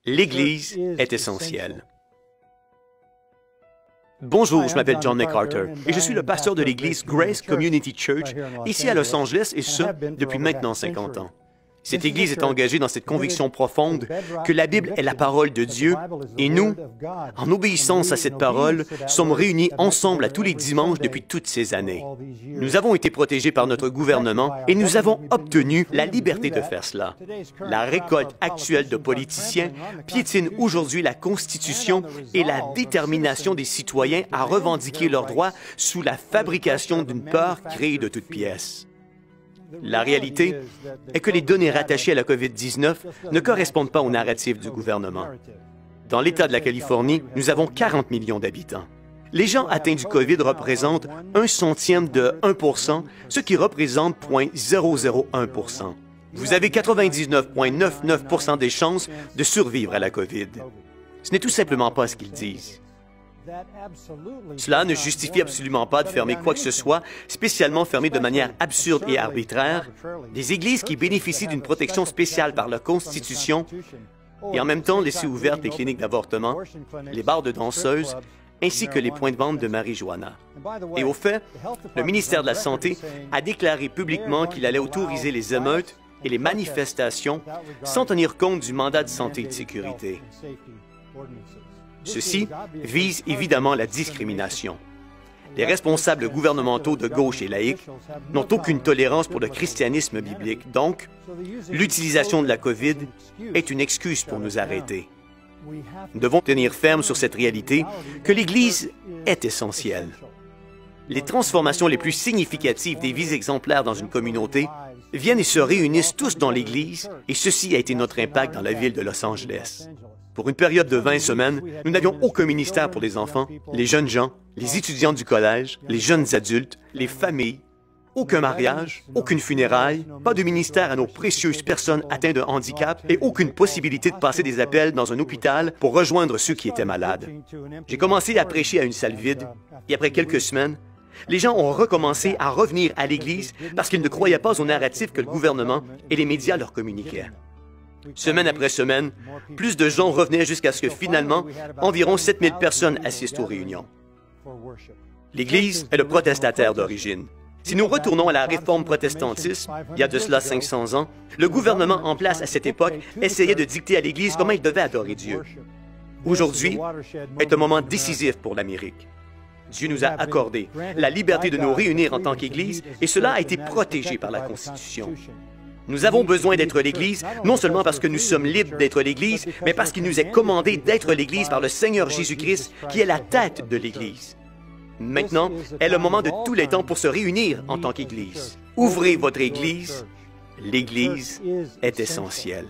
L'Église est essentielle. Bonjour, je m'appelle John MacArthur et je suis le pasteur de l'Église Grace Community Church ici à Los Angeles et ce, depuis maintenant 50 ans. Cette Église est engagée dans cette conviction profonde que la Bible est la parole de Dieu et nous, en obéissance à cette parole, sommes réunis ensemble à tous les dimanches depuis toutes ces années. Nous avons été protégés par notre gouvernement et nous avons obtenu la liberté de faire cela. La récolte actuelle de politiciens piétine aujourd'hui la Constitution et la détermination des citoyens à revendiquer leurs droits sous la fabrication d'une peur créée de toutes pièces. La réalité est que les données rattachées à la COVID-19 ne correspondent pas au narratif du gouvernement. Dans l'État de la Californie, nous avons 40 millions d'habitants. Les gens atteints du COVID représentent 1/100 de 1 %, ce qui représente 0,001 %. Vous avez 99,99 % des chances de survivre à la COVID. Ce n'est tout simplement pas ce qu'ils disent. Cela ne justifie absolument pas de fermer quoi que ce soit, spécialement fermer de manière absurde et arbitraire, des églises qui bénéficient d'une protection spéciale par la Constitution et en même temps laisser ouvertes les cliniques d'avortement, les bars de danseuses, ainsi que les points de vente de marijuana. Et au fait, le ministère de la Santé a déclaré publiquement qu'il allait autoriser les émeutes et les manifestations sans tenir compte du mandat de santé et de sécurité. Ceci vise évidemment la discrimination. Les responsables gouvernementaux de gauche et laïcs n'ont aucune tolérance pour le christianisme biblique. Donc, l'utilisation de la COVID est une excuse pour nous arrêter. Nous devons tenir ferme sur cette réalité que l'Église est essentielle. Les transformations les plus significatives des vies exemplaires dans une communauté viennent et se réunissent tous dans l'Église, et ceci a été notre impact dans la ville de Los Angeles. Pour une période de 20 semaines, nous n'avions aucun ministère pour les enfants, les jeunes gens, les étudiants du collège, les jeunes adultes, les familles, aucun mariage, aucune funéraille, pas de ministère à nos précieuses personnes atteintes de handicap et aucune possibilité de passer des appels dans un hôpital pour rejoindre ceux qui étaient malades. J'ai commencé à prêcher à une salle vide et après quelques semaines, les gens ont recommencé à revenir à l'Église parce qu'ils ne croyaient pas au narratif que le gouvernement et les médias leur communiquaient. Semaine après semaine, plus de gens revenaient jusqu'à ce que finalement, environ 7000 personnes assistent aux réunions. L'Église est le protestataire d'origine. Si nous retournons à la réforme protestantiste, il y a de cela 500 ans, le gouvernement en place à cette époque essayait de dicter à l'Église comment il devait adorer Dieu. Aujourd'hui est un moment décisif pour l'Amérique. Dieu nous a accordé la liberté de nous réunir en tant qu'Église et cela a été protégé par la Constitution. Nous avons besoin d'être l'Église, non seulement parce que nous sommes libres d'être l'Église, mais parce qu'il nous est commandé d'être l'Église par le Seigneur Jésus-Christ, qui est la tête de l'Église. Maintenant est le moment de tous les temps pour se réunir en tant qu'Église. Ouvrez votre Église, l'Église est essentielle.